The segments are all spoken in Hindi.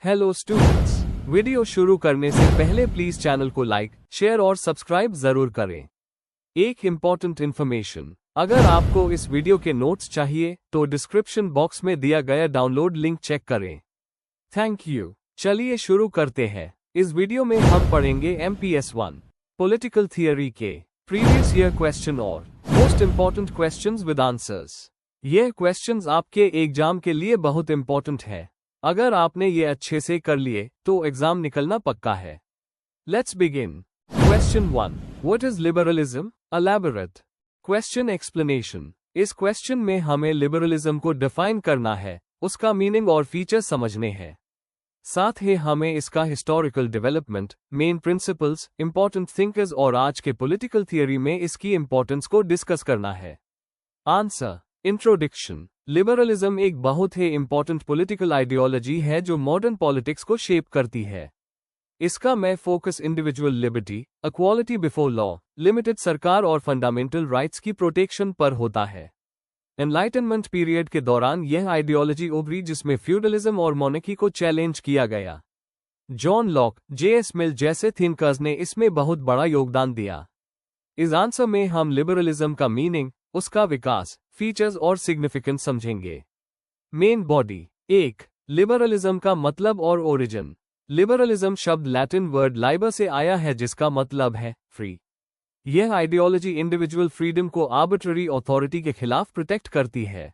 हेलो स्टूडेंट्स, वीडियो शुरू करने से पहले प्लीज चैनल को लाइक, शेयर और सब्सक्राइब जरूर करें। एक इम्पॉर्टेंट इन्फॉर्मेशन, अगर आपको इस वीडियो के नोट्स चाहिए तो डिस्क्रिप्शन बॉक्स में दिया गया डाउनलोड लिंक चेक करें। Thank you. चलिए शुरू करते हैं। इस वीडियो में हम पढ़ेंगे MPS 1 पॉलिटिकल थियरी के प्रीवियस ईयर क्वेश्चन और most important questions with answers. यह क्वेश्चंस आपके एग्जाम के लिए बहुत इम्पोर्टेंट है। अगर आपने ये अच्छे से कर लिए तो एग्जाम निकलना पक्का है। Let's begin. Question 1, what is liberalism? Elaborate. Question explanation. इस क्वेश्चन में हमें लिबरलिज्म को डिफाइन करना है, उसका मीनिंग और फीचर समझने हैं। साथ ही हमें इसका historical development, main principles, important thinkers और आज के पॉलिटिकल थियरी में इसकी इंपॉर्टेंस को डिस्कस करना है। आंसर। इंट्रोडक्शन। लिबरलिज्म एक बहुत ही इंपॉर्टेंट पॉलिटिकल आइडियोलॉजी है जो मॉडर्न पॉलिटिक्स को शेप करती है। इसका main focus individual liberty, equality before law, limited सरकार और फंडामेंटल राइट्स की प्रोटेक्शन पर होता है। एनलाइटनमेंट पीरियड के दौरान यह आइडियोलॉजी उभरी जिसमें फ्यूडलिज्म और मोनार्की को चैलेंज किया गया। John Locke, J.S. मिल जैसे थिंकर्स ने इसमें बहुत बड़ा योगदान दिया। इस आंसर में हम लिबरलिज्म का मीनिंग, उसका विकास, फीचर्स और सिग्निफिकेंस समझेंगे। Main body. 1. लिबरलिज्म का मतलब और ओरिजिन। लिबरलिज्म शब्द लैटिन वर्ड लाइबर से आया है जिसका मतलब है फ्री। यह आइडियोलॉजी इंडिविजुअल फ्रीडम को आर्बिट्ररी अथॉरिटी के खिलाफ प्रोटेक्ट करती है।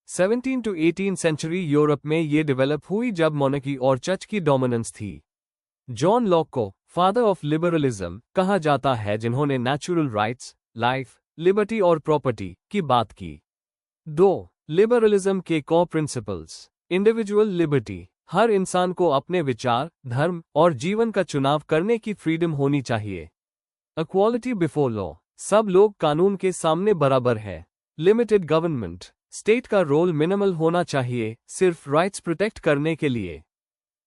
17 to 18 सेंचुरी यूरोप में ये डेवलप हुई जब मोनार्की और चर्च की डोमिनेंस थी। जॉन लॉक को फादर ऑफ लिबरलिज्म कहा जाता है जिन्होंने नेचुरल राइट्स, लाइफ, लिबर्टी और प्रॉपर्टी की बात की। 2. लिबरलिज्म के कोर प्रिंसिपल्स। इंडिविजुअल लिबर्टी, हर इंसान को अपने विचार, धर्म और जीवन का चुनाव करने की फ्रीडम होनी चाहिए। इक्वालिटी बिफोर लॉ, सब लोग कानून के सामने बराबर है। लिमिटेड गवर्नमेंट, स्टेट का रोल मिनिमल होना चाहिए, सिर्फ राइट्स प्रोटेक्ट करने के लिए।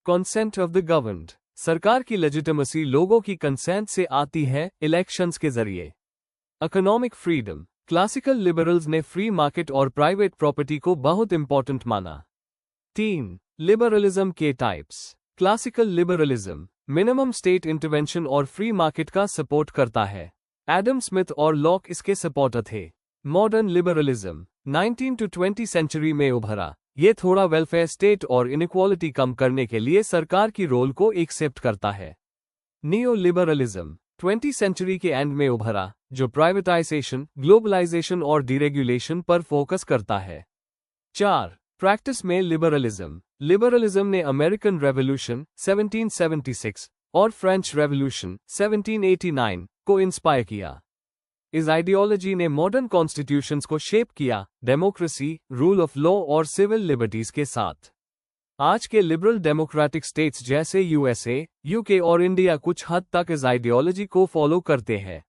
कंसेंट ऑफ द गवर्नड, सरकार की लेजिटिमेसी लोगों की कंसेंट से आती है, इलेक्शंस के जरिए। इकोनॉमिक फ्रीडम, क्लासिकल लिबरल्स ने फ्री मार्केट और प्राइवेट प्रॉपर्टी को बहुत इंपॉर्टेंट माना। 3. लिबरलिज्म के types. Classical liberalism minimum state intervention और फ्री मार्केट का सपोर्ट करता है। एडम स्मिथ और लॉक इसके सपोर्टर थे। मॉडर्न लिबरलिज्म 19 to 20 सेंचुरी में उभरा। ये थोड़ा वेलफेयर स्टेट और इनइक्वालिटी कम करने के लिए सरकार की रोल को एक्सेप्ट करता है। नियो लिबरलिज्म 20 सेंचुरी के एंड में उभरा, जो प्राइवेटाइजेशन, ग्लोबलाइजेशन और डीरेगुलेशन पर फोकस करता है। 4. प्रैक्टिस में लिबरलिज्म। लिबरलिज्म ने अमेरिकन रेवोल्यूशन 1776 और फ्रेंच रेवोल्यूशन 1789 को इंस्पायर किया। इस आइडियोलॉजी ने मॉडर्न कॉन्स्टिट्यूशंस को शेप किया, डेमोक्रेसी, रूल ऑफ लॉ और सिविल लिबर्टीज के साथ। आज के लिबरल डेमोक्रेटिक स्टेट्स जैसे USA, UK और इंडिया कुछ हद तक इस आइडियोलॉजी को फॉलो करते हैं।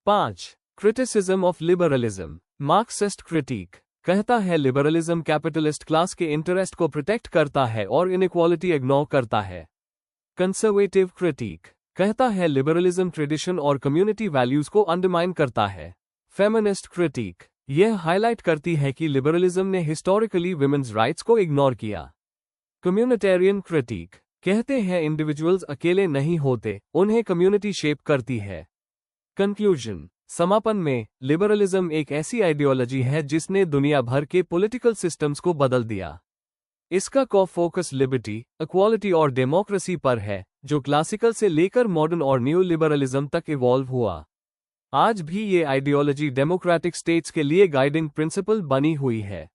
5. Criticism of liberalism. Marxist critic कहता है लिबरलिज्म कैपिटलिस्ट क्लास के इंटरेस्ट को प्रोटेक्ट करता है और इनइक्वालिटी इग्नोर करता है। कंजर्वेटिव क्रिटिक कहता है लिबरलिज्म ट्रेडिशन और कम्युनिटी वैल्यूज को अंडरमाइन करता है। फेमिनिस्ट क्रिटिक यह हाईलाइट करती है कि लिबरलिज्म ने हिस्टोरिकली विमेन्स राइट्स को इग्नोर किया। कम्युनिटेरियन क्रिटिक कहते हैं इंडिविजुअल्स अकेले नहीं होते, उन्हें कम्युनिटी शेप करती है। कंक्लूजन, समापन में, लिबरलिज्म एक ऐसी आइडियोलॉजी है जिसने दुनिया भर के पॉलिटिकल सिस्टम्स को बदल दिया। इसका कोर फोकस लिबर्टी, इक्वालिटी और डेमोक्रेसी पर है, जो क्लासिकल से लेकर मॉडर्न और न्यू लिबरलिज्म तक इवॉल्व हुआ। आज भी ये आइडियोलॉजी डेमोक्रेटिक स्टेट्स के लिए गाइडिंग प्रिंसिपल बनी हुई है।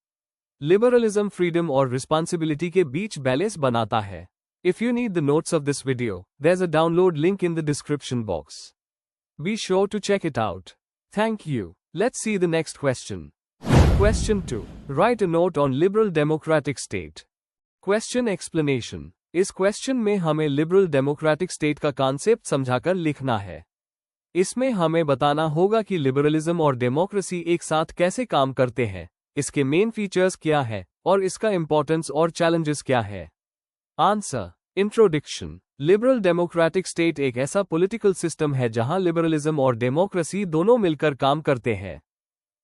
लिबरलिज्म फ्रीडम और रिस्पॉन्सिबिलिटी के बीच बैलेंस बनाता है। If you need the notes of this video, there is a download link in the description box. Be sure to check it out. Thank you. Let's see the next question. Question 2. Write a note on liberal democratic state. Question explanation. इस क्वेश्चन में हमें लिबरल डेमोक्रेटिक स्टेट का कॉन्सेप्ट समझाकर लिखना है। इसमें हमें बताना होगा कि लिबरलिज्म और डेमोक्रेसी एक साथ कैसे काम करते हैं, इसके मेन फीचर्स क्या है और इसका इंपॉर्टेंस और चैलेंजेस क्या है। Answer. Introduction. Liberal democratic state एक ऐसा पॉलिटिकल सिस्टम है जहां लिबरलिज्म और डेमोक्रेसी दोनों मिलकर काम करते हैं।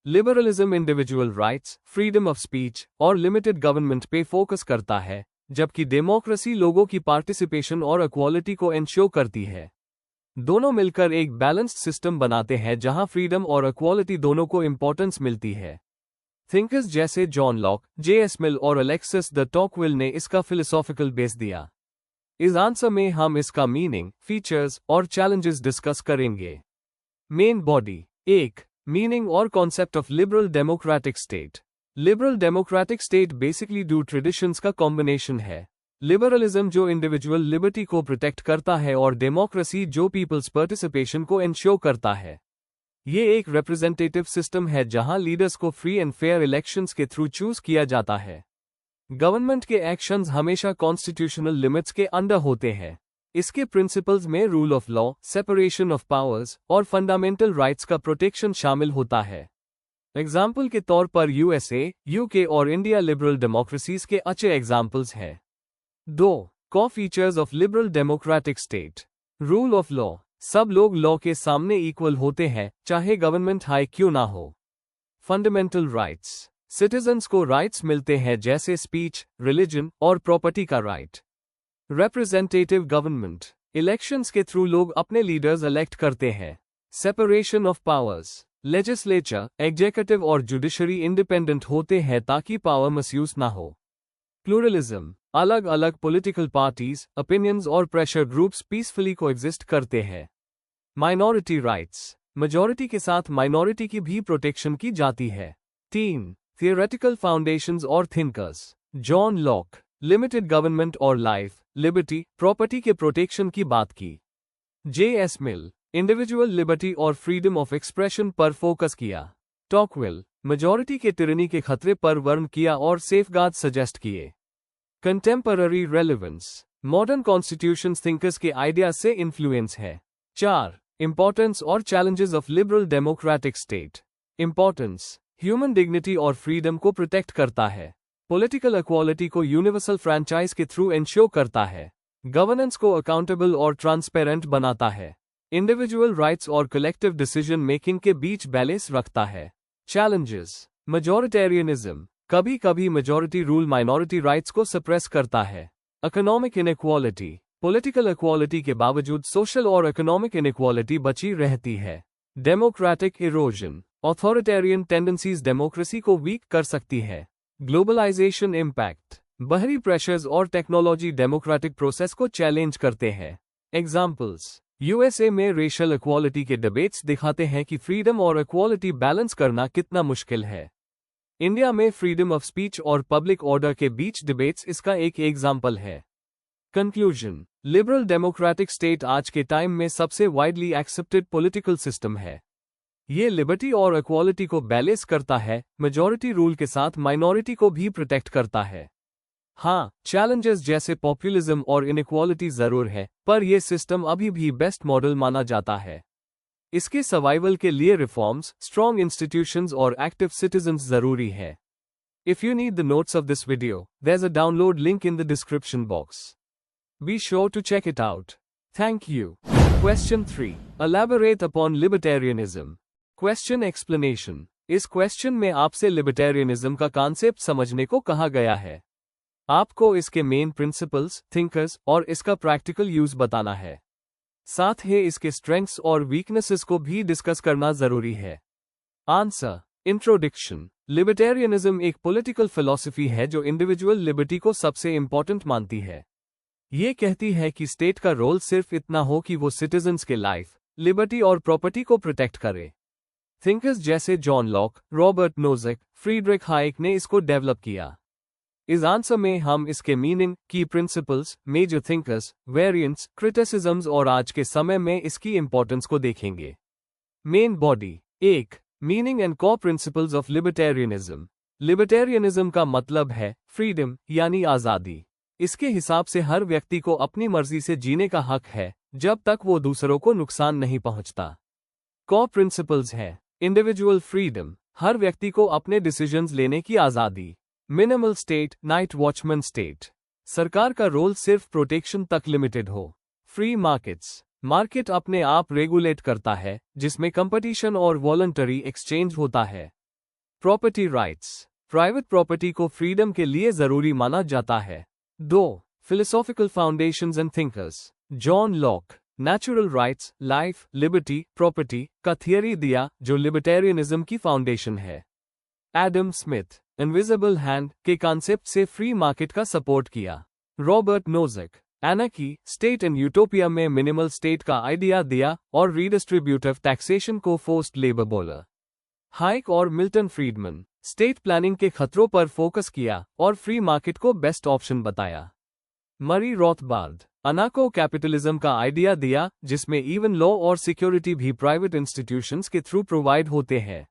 Liberalism individual rights, freedom of speech और लिमिटेड गवर्नमेंट पे फोकस करता है, जबकि डेमोक्रेसी लोगों की पार्टिसिपेशन और इक्वालिटी को एंश्योर करती है। दोनों मिलकर एक बैलेंस्ड सिस्टम बनाते हैं जहां फ्रीडम और इक्वालिटी दोनों को इंपॉर्टेंस मिलती है। थिंकर्स जैसे जॉन लॉक, J.S. मिल और अलेक्सिस द टॉकविल ने इसका फिलोसॉफिकल बेस दिया। इस आंसर में हम इसका मीनिंग, फीचर्स और चैलेंजेस डिस्कस करेंगे। Main body. 1. मीनिंग और concept of liberal democratic state. Liberal democratic state basically दो ट्रेडिशंस का कॉम्बिनेशन है। लिबरलिज्म जो इंडिविजुअल लिबर्टी को प्रोटेक्ट करता है और डेमोक्रेसी जो पीपल्स पार्टिसिपेशन को एंश्योर करता है। ये एक रिप्रेजेंटेटिव सिस्टम है जहां लीडर्स को फ्री एंड फेयर इलेक्शंस के थ्रू चूज किया जाता है। गवर्नमेंट के एक्शंस हमेशा कॉन्स्टिट्यूशनल लिमिट्स के अंडर होते हैं। इसके प्रिंसिपल्स में rule of law, separation of powers और फंडामेंटल राइट्स का प्रोटेक्शन शामिल होता है। एग्जाम्पल के तौर पर USA, UK और इंडिया लिबरल डेमोक्रेसीज के अच्छे एग्जाम्पल्स हैं। 2. कॉ features of liberal democratic state. Rule of law. सब लोग लॉ के सामने इक्वल होते हैं, चाहे गवर्नमेंट हाई क्यों ना हो। Fundamental rights. सिटीजन्स को राइट्स मिलते हैं जैसे स्पीच, रिलीजन और प्रॉपर्टी का राइट। Representative government. इलेक्शंस के थ्रू लोग अपने लीडर्स इलेक्ट करते हैं। Separation of powers. Legislature, executive और जुडिशरी इंडिपेंडेंट होते हैं ताकि पावर मिसयूज ना हो। प्लूरलिज्म। अलग अलग पॉलिटिकल पार्टीज, ओपिनियंस और प्रेशर ग्रुप्स पीसफुली कोएग्जिस्ट करते हैं। Minority rights. मेजॉरिटी के साथ माइनॉरिटी की भी प्रोटेक्शन की जाती है। 3. थियोरेटिकल फाउंडेशंस और thinkers. John Locke, limited government और लाइफ, लिबर्टी, प्रॉपर्टी के प्रोटेक्शन की बात की। J.S. मिल, इंडिविजुअल लिबर्टी और फ्रीडम ऑफ एक्सप्रेशन पर फोकस किया। टॉकविल, मेजॉरिटी के टिरनी के खतरे पर वर्न किया और सेफगार्ड सजेस्ट किए। Contemporary relevance. Modern constitutions thinkers के आइडियाज से इन्फ्लुएंस है। 4. इंपॉर्टेंस और challenges of liberal democratic state. Importance. Human dignity और फ्रीडम को प्रोटेक्ट करता है। पॉलिटिकल इक्वालिटी को यूनिवर्सल फ्रैंचाइज के थ्रू एंश्योर करता है। गवर्नेंस को अकाउंटेबल और ट्रांसपेरेंट बनाता है। इंडिविजुअल राइट्स और कलेक्टिव डिसीजन मेकिंग के बीच बैलेंस रखता है। चैलेंजेस। मेजॉरिटेरियनिज्म। कभी कभी मेजॉरिटी रूल माइनॉरिटी राइट्स को सप्रेस करता है। Economic inequality. पॉलिटिकल इक्वालिटी के बावजूद सोशल और इकोनॉमिक इनइक्वालिटी बची रहती है। Democratic erosion. Authoritarian tendencies democracy को वीक कर सकती है। Globalization impact. बाहरी प्रेशर्स और टेक्नोलॉजी डेमोक्रेटिक प्रोसेस को चैलेंज करते हैं। एग्जाम्पल्स। USA में रेशियल इक्वालिटी के डिबेट्स दिखाते हैं कि फ्रीडम और इक्वालिटी बैलेंस करना कितना मुश्किल है। इंडिया में फ्रीडम ऑफ स्पीच और पब्लिक ऑर्डर के बीच डिबेट्स इसका एक एग्जाम्पल है। कंक्लूजन। लिबरल डेमोक्रेटिक स्टेट आज के टाइम में सबसे वाइडली एक्सेप्टेड पॉलिटिकल सिस्टम है। ये लिबर्टी और इक्वालिटी को बैलेंस करता है, मेजॉरिटी रूल के साथ माइनॉरिटी को भी प्रोटेक्ट करता है। हाँ, चैलेंजेस जैसे पॉपुलिज्म और इनइक्वालिटी जरूर है, पर यह सिस्टम अभी भी बेस्ट मॉडल माना जाता है। इसके सर्वाइवल के लिए रिफॉर्म्स, स्ट्रॉन्ग इंस्टीट्यूशंस और एक्टिव सिटीजन्स जरूरी है। If you need the notes of this video, there is a download link in the description box. Be sure to check it out. Thank you. Question 3. Elaborate upon libertarianism. Question explanation. इस क्वेश्चन में आपसे लिबर्टेरियनिज्म का कॉन्सेप्ट समझने को कहा गया है। आपको इसके मेन प्रिंसिपल्स, थिंकर्स और इसका प्रैक्टिकल यूज बताना है। साथ ही इसके स्ट्रेंथ्स और वीकनेसेस को भी डिस्कस करना जरूरी है। आंसर। इंट्रोडक्शन। लिबर्टेरियनिज्म एक पॉलिटिकल फिलॉसफी है जो इंडिविजुअल लिबर्टी को सबसे इंपॉर्टेंट मानती है। ये कहती है कि स्टेट का रोल सिर्फ इतना हो कि वो सिटीजन्स के लाइफ, लिबर्टी और प्रॉपर्टी को प्रोटेक्ट करे। थिंकर्स जैसे John Locke, Robert Nozick, Friedrich hike ने इसको डेवलप किया। इस आंसर में हम इसके मीनिंग, की principles, major thinkers, variants, criticisms और आज के समय में इसकी इंपॉर्टेंस को देखेंगे। Main body. 1. Meaning and core principles of libertarianism. Libertarianism का मतलब है फ्रीडम यानी आज़ादी। इसके हिसाब से हर व्यक्ति को अपनी मर्जी से जीने का हक है, जब तक वो दूसरों को नुकसान नहीं पहुंचता। कॉ प्रिंसिपल्स है इंडिविजुअल फ्रीडम, हर व्यक्ति को अपने डिसीजंस लेने की आज़ादी। Minimal state, night watchman state, सरकार का रोल सिर्फ प्रोटेक्शन तक लिमिटेड हो। फ्री मार्केट्स, मार्केट अपने आप रेगुलेट करता है, जिसमें कंपटीशन और वॉलंटरी एक्सचेंज होता है। प्रॉपर्टी राइट्स, प्राइवेट प्रॉपर्टी को फ्रीडम के लिए जरूरी माना जाता है। 2. Philosophical foundations and thinkers. John Locke natural rights, life, liberty, property का थियरी दिया जो लिबर्टेरियनिज्म की फाउंडेशन है। एडम स्मिथ इनविजिबल हैंड के कॉन्सेप्ट से फ्री मार्केट का सपोर्ट किया। Robert Nozick anarchy, state and utopia में मिनिमल स्टेट का आइडिया दिया और रीडिस्ट्रीब्यूटिव टैक्सेशन को फोर्स्ड लेबर बोला। हाइक और मिल्टन फ्रीडमैन स्टेट प्लानिंग के खतरों पर फोकस किया और फ्री मार्केट को बेस्ट ऑप्शन बताया। मरी रॉथबार्ड अनाको कैपिटलिज्म का आइडिया दिया जिसमें इवन लॉ और सिक्योरिटी भी प्राइवेट इंस्टीट्यूशंस के थ्रू प्रोवाइड होते हैं।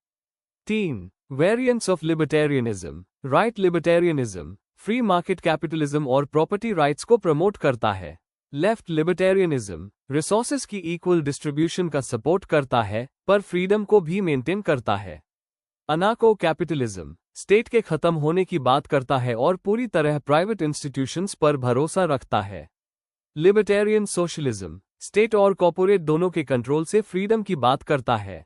3. Variants of libertarianism. Right libertarianism free market capitalism और प्रॉपर्टी राइट्स को प्रमोट करता है। लेफ्ट लिबर्टेरियनिज्म रिसोर्सेज की इक्वल डिस्ट्रीब्यूशन का सपोर्ट करता है पर फ्रीडम को भी मेंटेन करता है। अनाको कैपिटलिज्म स्टेट के खत्म होने की बात करता है और पूरी तरह प्राइवेट इंस्टीट्यूशंस पर भरोसा रखता है। लिबर्टेरियन सोशलिज्म स्टेट और कॉर्पोरेट दोनों के कंट्रोल से फ्रीडम की बात करता है।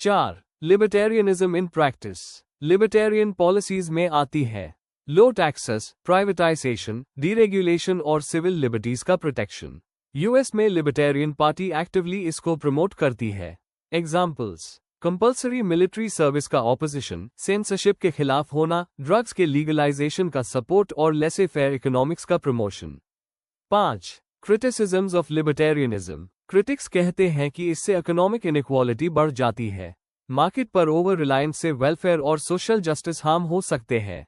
4. Libertarianism in practice libertarian policies में आती है लो टैक्सेस, प्राइवेटाइजेशन, डीरेगुलेशन और सिविल लिबर्टीज का प्रोटेक्शन। यूएस में लिबर्टेरियन पार्टी एक्टिवली इसको प्रमोट करती है। एग्जाम्पल्स कंपल्सरी मिलिट्री सर्विस का ऑपोजिशन, सेंसरशिप के खिलाफ होना, ड्रग्स के लीगलाइजेशन का सपोर्ट और लेसे फेयर इकोनॉमिक्स का promotion. 5. Criticisms of libertarianism critics कहते हैं कि इससे इकोनॉमिक इनइक्वालिटी बढ़ जाती है। मार्केट पर ओवर रिलायंस से वेलफेयर और सोशल जस्टिस हार्म हो सकते हैं।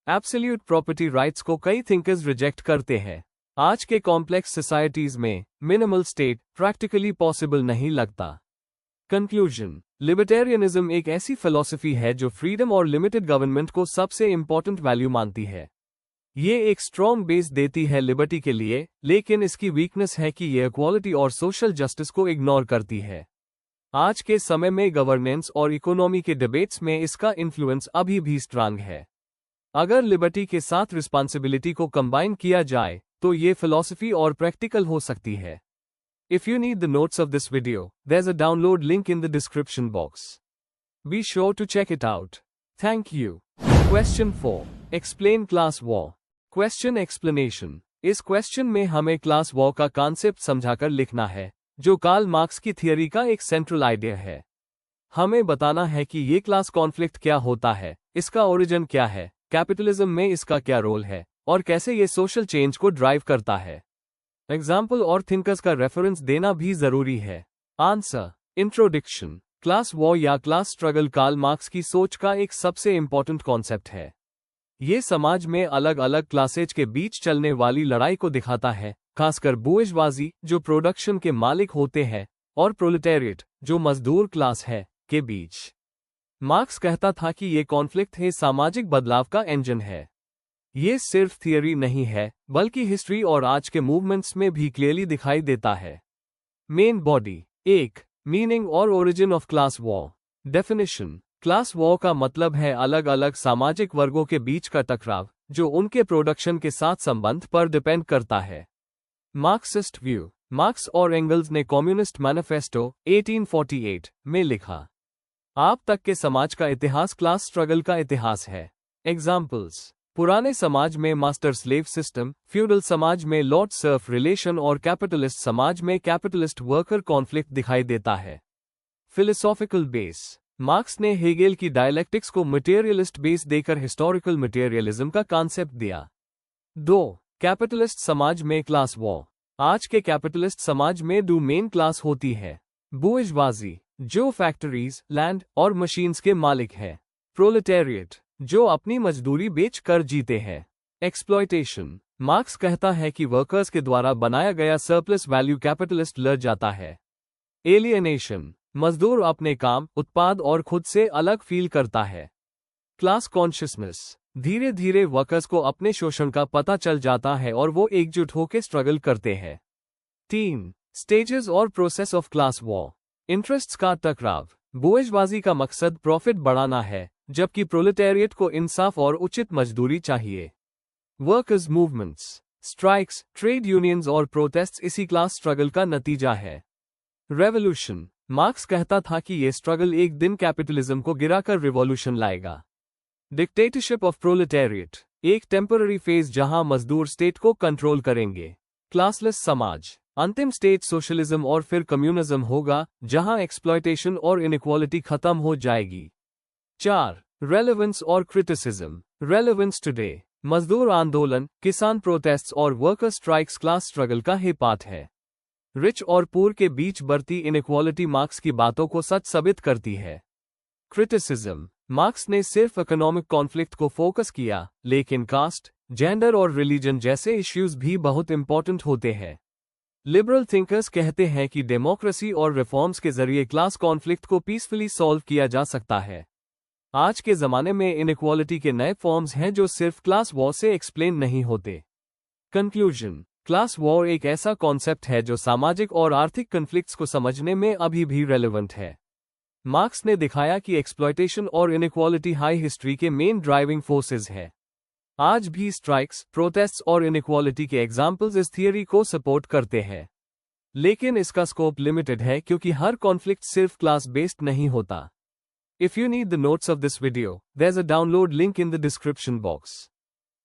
एब्सोल्यूट प्रॉपर्टी राइट्स को कई थिंकर्स रिजेक्ट करते हैं। आज के कॉम्प्लेक्स सोसाइटीज में मिनिमल स्टेट प्रैक्टिकली पॉसिबल नहीं लगता। कंक्लूजन लिबर्टेरियनिज्म एक ऐसी फिलॉसफी है जो फ्रीडम और लिमिटेड गवर्नमेंट को सबसे इंपॉर्टेंट वैल्यू मानती है। ये एक स्ट्रॉन्ग बेस देती है लिबर्टी के लिए, लेकिन इसकी वीकनेस है कि ये इक्वालिटी और सोशल जस्टिस को इग्नोर करती है। आज के समय में गवर्नेंस और इकोनॉमी के डिबेट्स में इसका इन्फ्लुएंस अभी भी स्ट्रांग है। अगर लिबर्टी के साथ रिस्पॉन्सिबिलिटी को कंबाइन किया जाए तो ये फिलॉसफी और प्रैक्टिकल हो सकती है। If you need the notes of this video, there's a download link in the description box. Be sure to check it out. Thank you. Question 4. Explain class war. Question explanation. इस क्वेश्चन में हमें क्लास वॉर का कॉन्सेप्ट समझाकर लिखना है, जो कार्ल मार्क्स की थियरी का एक सेंट्रल आइडिया है। हमें बताना है कि ये क्लास कॉन्फ्लिक्ट क्या होता है, इसका ओरिजिन क्या है, कैपिटलिज्म में इसका क्या रोल है, और कैसे ये सोशल चेंज को ड्राइव करता है। एग्जाम्पल और थिंकर्स का रेफरेंस देना भी जरूरी है। आंसर इंट्रोडक्शन क्लास वॉर या क्लास स्ट्रगल कार्ल मार्क्स की सोच का एक सबसे इंपॉर्टेंट कॉन्सेप्ट है। ये समाज में अलग अलग क्लासेज के बीच चलने वाली लड़ाई को दिखाता है, खासकर बुर्जुआजी जो प्रोडक्शन के मालिक होते हैं और प्रोलेटेरिएट जो मजदूर क्लास है के बीच। मार्क्स कहता था कि ये कॉन्फ्लिक्ट है सामाजिक बदलाव का इंजन है। ये सिर्फ थियरी नहीं है बल्कि हिस्ट्री और आज के मूवमेंट्स में भी क्लियरली दिखाई देता है। Main body 1. मीनिंग और origin of class war. Definition class war का मतलब है अलग अलग सामाजिक वर्गों के बीच का टकराव जो उनके प्रोडक्शन के साथ संबंध पर डिपेंड करता है। मार्क्सिस्ट व्यू मार्क्स और एंगल्स ने कम्युनिस्ट मैनिफेस्टो 1848 में लिखा, आप तक के समाज का इतिहास क्लास स्ट्रगल का इतिहास है। एग्जाम्पल्स पुराने समाज में मास्टर स्लेव सिस्टम, फ्यूडल समाज में लॉर्ड सर्फ रिलेशन और कैपिटलिस्ट समाज में कैपिटलिस्ट वर्कर कॉन्फ्लिक्ट दिखाई देता है। फिलोसॉफिकल बेस मार्क्स ने हेगेल की डायलेक्टिक्स को मटेरियलिस्ट बेस देकर हिस्टोरिकल मटेरियलिज्म का कॉन्सेप्ट दिया। 2. कैपिटलिस्ट समाज में क्लास वॉर। आज के कैपिटलिस्ट समाज में 2 मेन क्लास होती है, बुर्जुआजी जो फैक्ट्रीज, लैंड और मशीन्स के मालिक है, प्रोलेटेरिएट जो अपनी मजदूरी बेच कर जीते हैं। एक्सप्लॉयटेशन मार्क्स कहता है कि वर्कर्स के द्वारा बनाया गया सरप्लस वैल्यू कैपिटलिस्ट लड़ जाता है। एलियनेशन मजदूर अपने काम, उत्पाद और खुद से अलग फील करता है। क्लास कॉन्शियसनेस धीरे धीरे वर्कर्स को अपने शोषण का पता चल जाता है और वो एकजुट होकर स्ट्रगल करते हैं। 3. स्टेजेस और process of class war. Interests का टकराव बुर्जुआजी का मकसद प्रॉफिट बढ़ाना है जबकि प्रोलेटेरिएट को इंसाफ और उचित मजदूरी चाहिए। Workers movements, strikes, trade unions और प्रोटेस्ट्स इसी क्लास स्ट्रगल का नतीजा है। रेवोल्यूशन मार्क्स कहता था कि ये स्ट्रगल एक दिन कैपिटलिज्म को गिराकर रिवॉल्यूशन लाएगा। डिक्टेटरशिप ऑफ प्रोलेटेरिएट एक टेम्पररी फेज जहां मजदूर स्टेट को कंट्रोल करेंगे। क्लासलेस समाज, अंतिम स्टेज सोशलिज्म और फिर कम्युनिज्म होगा, जहां एक्सप्लॉयटेशन और इनइक्वालिटी खत्म हो जाएगी। 4. रेलेवेंस और क्रिटिसिज्म। रेलेवेंस टुडे, मजदूर आंदोलन, किसान प्रोटेस्ट्स और वर्कर स्ट्राइक्स क्लास स्ट्रगल का ही पार्ट है। रिच और पुअर के बीच बढ़ती इनइक्वालिटी मार्क्स की बातों को सच साबित करती है। क्रिटिसिज्म, मार्क्स ने सिर्फ इकोनॉमिक कॉन्फ्लिक्ट को फोकस किया, लेकिन कास्ट, जेंडर और रिलीजन जैसे इश्यूज भी बहुत इंपॉर्टेंट होते हैं। लिबरल थिंकर्स कहते हैं कि डेमोक्रेसी और रिफॉर्म्स के जरिए क्लास कॉन्फ्लिक्ट को पीसफुली सॉल्व किया जा सकता है। आज के जमाने में इनइक्वालिटी के नए फॉर्म्स हैं जो सिर्फ क्लास वॉर से एक्सप्लेन नहीं होते। कंक्लूजन, क्लास वॉर एक ऐसा कॉन्सेप्ट है जो सामाजिक और आर्थिक कॉन्फ्लिक्ट्स को समझने में अभी भी रेलेवेंट है। मार्क्स ने दिखाया कि एक्सप्लॉयटेशन और इनइक्वालिटी हाई हिस्ट्री के मेन ड्राइविंग फोर्सेस है। आज भी स्ट्राइक्स, प्रोटेस्ट्स और इनइक्वालिटी के एग्जाम्पल्स इस थियरी को सपोर्ट करते हैं। लेकिन इसका स्कोप लिमिटेड है क्योंकि हर कॉन्फ्लिक्ट सिर्फ क्लास बेस्ड नहीं होता। If you need the notes of this video, there's a download link in the description box.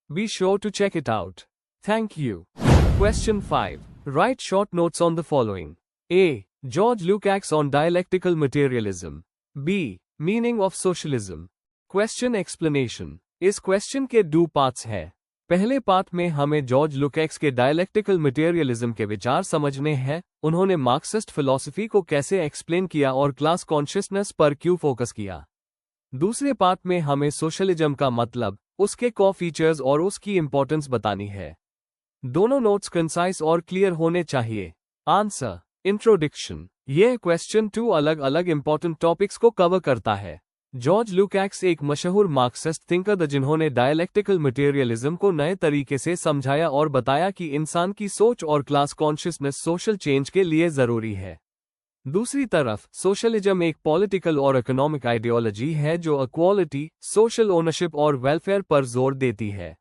Be sure to check it out. Thank you. Question 5. Write short notes on the following. A. George Lukács on dialectical materialism. B. Meaning of socialism. Question explanation. इस क्वेश्चन के 2 पार्ट्स हैं। पहले पार्ट में हमें जॉर्ज लुकैक्स के डायलेक्टिकल मटेरियलिज्म के विचार समझने हैं, उन्होंने मार्क्सिस्ट फिलॉसफी को कैसे एक्सप्लेन किया और क्लास कॉन्शियसनेस पर क्यों फोकस किया। दूसरे पार्ट में हमें सोशलिज्म का मतलब, उसके कॉ फीचर्स और उसकी इंपॉर्टेंस बतानी है। दोनों नोट्स कंसाइज और क्लियर होने चाहिए। Answer, introduction. यह क्वेश्चन 2 अलग अलग इंपॉर्टेंट टॉपिक्स को कवर करता है। जॉर्ज लुकैक्स एक मशहूर मार्क्सिस्ट थिंकर थे जिन्होंने डायलेक्टिकल मटेरियलिज्म को नए तरीके से समझाया और बताया कि इंसान की सोच और क्लास कॉन्शियसनेस सोशल चेंज के लिए जरूरी है। दूसरी तरफ सोशलिज्म एक पॉलिटिकल और इकोनॉमिक आइडियोलॉजी है जो इक्वालिटी, सोशल ओनरशिप और वेलफेयर पर जोर देती है।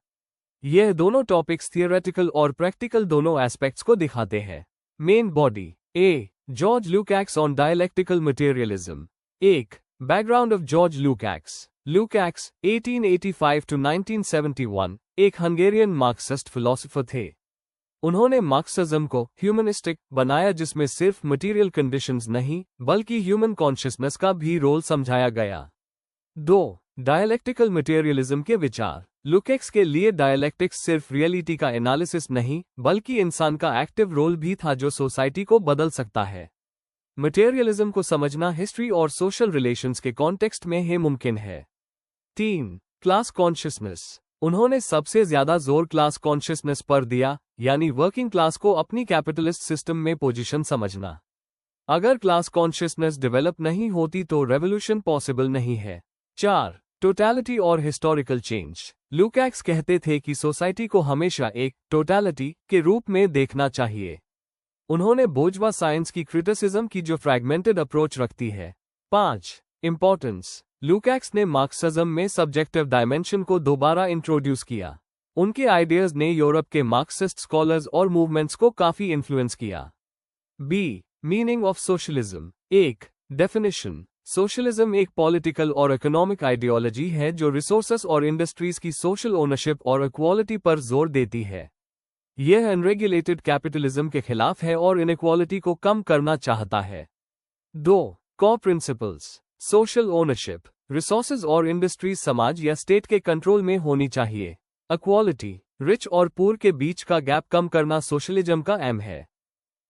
यह दोनों टॉपिक्स थियोरेटिकल और प्रैक्टिकल दोनों एस्पेक्ट्स को दिखाते हैं। Main body. A. George Lukacs on dialectical materialism. 1. Background of George Lukacs. Lukacs 1885 to 1971 एक हंगेरियन मार्क्सिस्ट फिलोसोफर थे। उन्होंने मार्क्सिज्म को ह्यूमनिस्टिक बनाया जिसमें सिर्फ मटेरियल कंडीशंस नहीं बल्कि ह्यूमन कॉन्शियसनेस का भी रोल समझाया गया। 2. डायलेक्टिकल मटेरियलिज्म के विचार। लुकैक्स के लिए डायलेक्टिक्स सिर्फ रियलिटी का एनालिसिस नहीं बल्कि इंसान का एक्टिव रोल भी था जो सोसाइटी को बदल सकता है। मटेरियलिज्म को समझना हिस्ट्री और सोशल रिलेशंस के कॉन्टेक्स्ट में ही मुमकिन है। 3. Class consciousness. उन्होंने सबसे ज्यादा जोर क्लास कॉन्शियसनेस पर दिया, यानी वर्किंग क्लास को अपनी कैपिटलिस्ट सिस्टम में पोजीशन समझना। अगर क्लास कॉन्शियसनेस डेवलप नहीं होती तो रेवोल्यूशन पॉसिबल नहीं है। 4. टोटैलिटी और हिस्टोरिकल चेंज। लुकैक्स कहते थे कि सोसाइटी को हमेशा एक टोटैलिटी के रूप में देखना चाहिए। उन्होंने बोर्जवा साइंस की क्रिटिसिज्म की जो फ्रैगमेंटेड अप्रोच रखती है। 5. इंपॉर्टेंस। लुकैक्स ने मार्क्सिज्म में सब्जेक्टिव डायमेंशन को दोबारा इंट्रोड्यूस किया। उनके आइडियाज ने यूरोप के मार्क्सिस्ट स्कॉलर्स और मूवमेंट्स को काफी इन्फ्लुएंस किया। B. Meaning of socialism. 1. Definition. Socialism एक पॉलिटिकल और इकोनॉमिक आइडियोलॉजी है जो रिसोर्सेस और इंडस्ट्रीज की सोशल ओनरशिप और इक्वालिटी पर जोर देती है। यह अनरेगुलेटेड कैपिटलिज्म के खिलाफ है और इनइक्वालिटी को कम करना चाहता है। 2. कॉ प्रिंसिपल्स। Social ownership. रिसोर्सेज और इंडस्ट्रीज समाज या स्टेट के कंट्रोल में होनी चाहिए। इक्वालिटी। रिच और पुअर के बीच का गैप कम करना सोशलिज्म का एम है।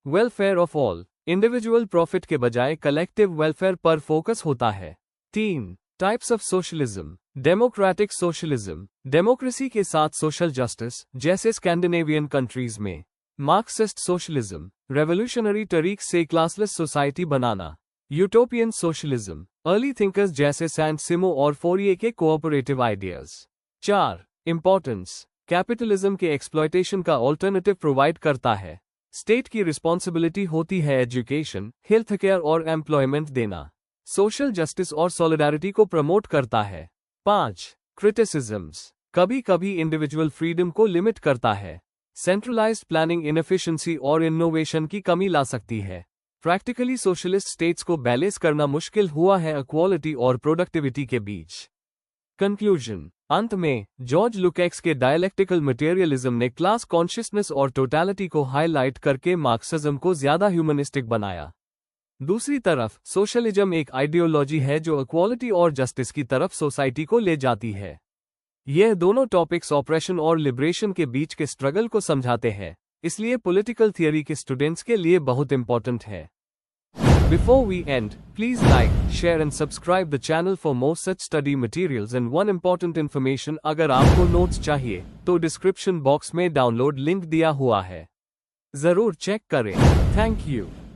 Welfare of all. Individual profit के बजाय कलेक्टिव वेलफेयर पर फोकस होता है। 3. Types of socialism. Democratic socialism. Democracy के साथ सोशल जस्टिस जैसे स्कैंडिनेवियन कंट्रीज में। Marxist socialism. रेवोल्यूशनरी तरीक से क्लासलेस सोसाइटी बनाना। Utopian socialism. अर्ली थिंकर्स जैसे सैंट सिमो और फोरिये के कोऑपरेटिव आइडियाज। 4. इंपॉर्टेंस। कैपिटलिज्म के एक्सप्लॉयटेशन का ऑल्टरनेटिव प्रोवाइड करता है। स्टेट की रिस्पॉन्सिबिलिटी होती है एजुकेशन, हेल्थ केयर और एम्प्लॉयमेंट देना। सोशल जस्टिस और सॉलिडारिटी को प्रमोट करता है। 5. क्रिटिसिज्म्स। कभी कभी इंडिविजुअल फ्रीडम को लिमिट करता है। सेंट्रलाइज्ड प्लानिंग इनएफिशिएंसी और इनोवेशन की कमी ला सकती है। प्रैक्टिकली सोशलिस्ट स्टेट्स को बैलेंस करना मुश्किल हुआ है इक्वालिटी और प्रोडक्टिविटी के बीच। कंक्लूजन। अंत में जॉर्ज लुकैक्स के डायलेक्टिकल मटेरियलिज्म ने क्लास कॉन्शियसनेस और टोटलिटी को हाईलाइट करके मार्क्सिज्म को ज्यादा ह्यूमनिस्टिक बनाया। दूसरी तरफ सोशलिज्म एक आइडियोलॉजी है जो इक्वालिटी और जस्टिस की तरफ सोसाइटी को ले जाती है। यह दोनों टॉपिक्स ऑपरेशन और लिबरेशन के बीच के स्ट्रगल को समझाते हैं, इसलिए पॉलिटिकल थियरी के स्टूडेंट्स के लिए बहुत इंपॉर्टेंट है। Before we end, please like, share and subscribe the channel for more such study materials and one important information अगर आपको नोट्स चाहिए तो डिस्क्रिप्शन बॉक्स में डाउनलोड लिंक दिया हुआ है, जरूर चेक करें। Thank you.